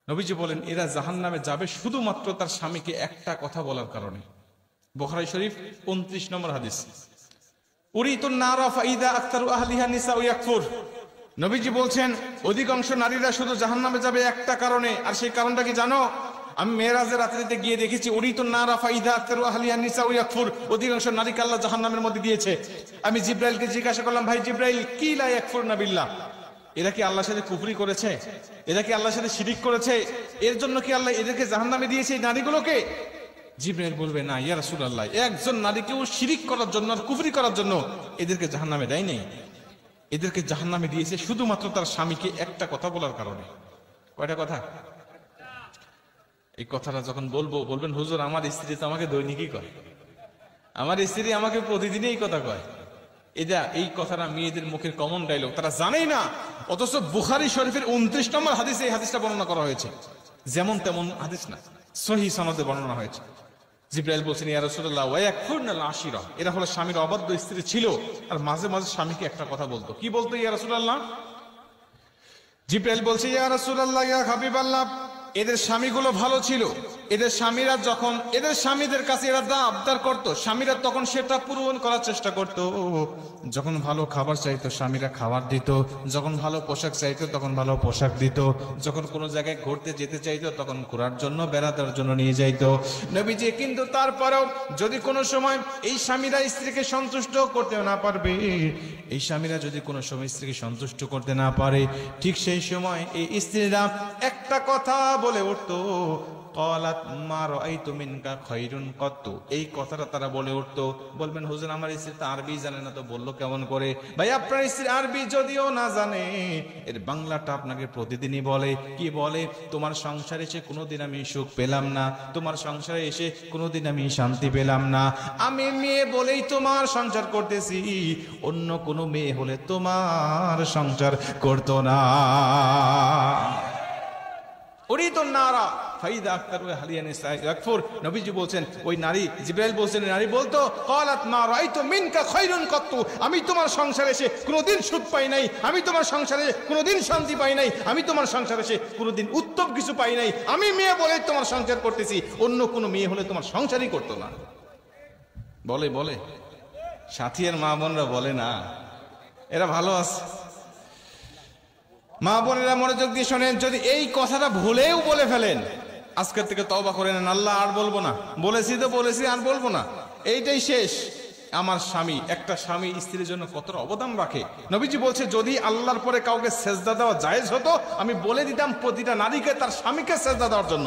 নবীজি বলেন এরা জাহান্নামে যাবে শুধুমাত্র তার স্বামীকে একটা কথা বলার কারণে। বুখারী শরীফ 29 নম্বর হাদিস। উরিতুন নারা ফাইদা আকতারু আহলিহা নিসাউ ইয়াকফুর। নবীজি বলছেন অধিকাংশ নারীরা শুধু জাহান্নামে যাবে একটা কারণে, আর সেই কারণটা কি জানো? আমি মেরাজের রাত্রিতে গিয়ে দেখেছি উরিতুন নারা ফাইদা আকতারু আহলিহা নিসাউ ইয়াকফুর, অধিকাংশ নারীকে আল্লাহ জাহান্নামের মধ্যে দিয়েছে। আমি জিব্রাইলকে জিজ্ঞাসা করলাম, ভাই জিব্রাইল, কি লা ইয়াকফুরনা বিল্লাহ, এরা কি আল্লাহর সাথে কুফরি করেছে? এরা কি আল্লাহর সাথে শিরিক করেছে? এর জন্য কি আল্লাহ এদেরকে জাহান্নামে দিয়েছে এই নারীগুলোকে? জিবরাইল বলবে, না ইয়া রাসূলুল্লাহ, একজন নারীকেও শিরিক করার জন্য আর কুফরি করার জন্য এদেরকে জাহান্নামে দেয় নাই। এদেরকে জাহান্নামে দিয়েছে শুধুমাত্র তার স্বামীকে একটা কথা বলার কারণে। কয়টা কথা? এই কথাটা যখন বলবো বলবেন, হুজুর আমার স্ত্রী তো আমাকে দৈনিকই কয়, আমার স্ত্রী আমাকে প্রতিদিনই এই কথা কয়। এই কথাটা মেয়েদের মুখের কমন ডায়লগ, তারা জানেই না। অথচ বুখারী শরীফের 29 নম্বর হাদিসে এই হাদিসটা বর্ণনা করা হয়েছে। যেমন তেমন হাদিস না, সহিহ সনদে বর্ণনা হয়েছে। জিবরাইল বলছেন, ইয়া রাসূলুল্লাহ ওয়া ইয়াকফুরনাল আশিরা, এরা হলো স্বামীর অবাধ্য স্ত্রী ছিল আর মাঝে মাঝে স্বামীকে একটা কথা বলতো। কি বলতো ইয়া রাসূলুল্লাহ? জিবরাইল বলছে, ইয়া রাসূলুল্লাহ ইয়া হাবিবাল্লাহ, এদের স্বামীগুলো ভালো ছিল। এদের স্বামীরা যখন এদের স্বামীদের কাছে এরা যা আবদার করতো, স্বামীরা তখন সেটা পূরণ করার চেষ্টা করত। যখন ভালো খাবার চাইতো স্বামীরা খাবার দিত, যখন ভালো পোশাক চাইতো তখন ভালো পোশাক দিত, যখন কোনো জায়গায় ঘুরতে যেতে চাইতো তখন ঘোরার জন্য বেড়ানোর জন্য নিয়ে যাইতো নবীজি। কিন্তু তারপরেও যদি কোনো সময় এই স্বামীরা স্ত্রীকে সন্তুষ্ট করতে না পারবে, এই স্বামীরা যদি কোনো সময় স্ত্রীকে সন্তুষ্ট করতে না পারে, ঠিক সেই সময় এই স্ত্রীরা একটা কথা বলে উঠতো, ক্বালাত মা রাআইতু মিনকা খায়রুন কত্তু। এই কথাটা তারা বলে উঠতো। বলবেন, হুজুর আমার স্ত্রী তো আরবি জানে না, তো বললো কেমন করে? ভাই আপনার স্ত্রী আরবি যদিও না জানে, এর বাংলাটা আপনাকে প্রতিদিনই বলে। কি বলে? তোমার সংসারে এসে কোনোদিন আমি সুখ পেলাম না, তোমার সংসারে এসে কোনোদিন আমি শান্তি পেলাম না। আমি মেয়ে বলেই তোমার সংসার করতেছি, অন্য কোনো মেয়ে হলে তোমার সংসার করতো না। উরিতুন নারা ফাইদা আকতারু আহলিহা নিসা ইয়াকফুর। নবীজি বলছেন, ওই নারী, জিবরাইল বলছেন, নারী বলতো, ক্বালাত মা রাআইতু মিনকা খায়রুন কত্তু, আমি তোমার সংসারে এসে কোনোদিন সুখ পাই নাই, আমি তোমার সংসারে কোনোদিন শান্তি পাই নাই, আমি তোমার সংসারে এসে কোনোদিন উত্তম কিছু পাই নাই। আমি মেয়ে বলে তোমার সংসার করতেছি, অন্য কোনো মেয়ে হলে তোমার সংসারই করতো না। বলে বলে সাথীর মা বোনরা বলে না, এরা ভালো আছে। মা বোনেরা মনোযোগ দিয়ে শোনেন, যদি এই কথাটা ভুলেও বলে ফেলেন, আজকের থেকে তওবা করে নেন, আল্লাহ আর বলবো না, বলেছি তো বলেছি, আর বলবো না, এইটাই শেষ। আমার স্বামী, একটা স্বামী স্ত্রীর জন্য কতটা অবদান রাখে। নবীজি বলছে, যদি আল্লাহর পরে কাউকে সেজদা দেওয়া জায়েজ হতো, আমি বলে দিতাম প্রতিটা নারীকে তার স্বামীকে সেজদা দেওয়ার জন্য।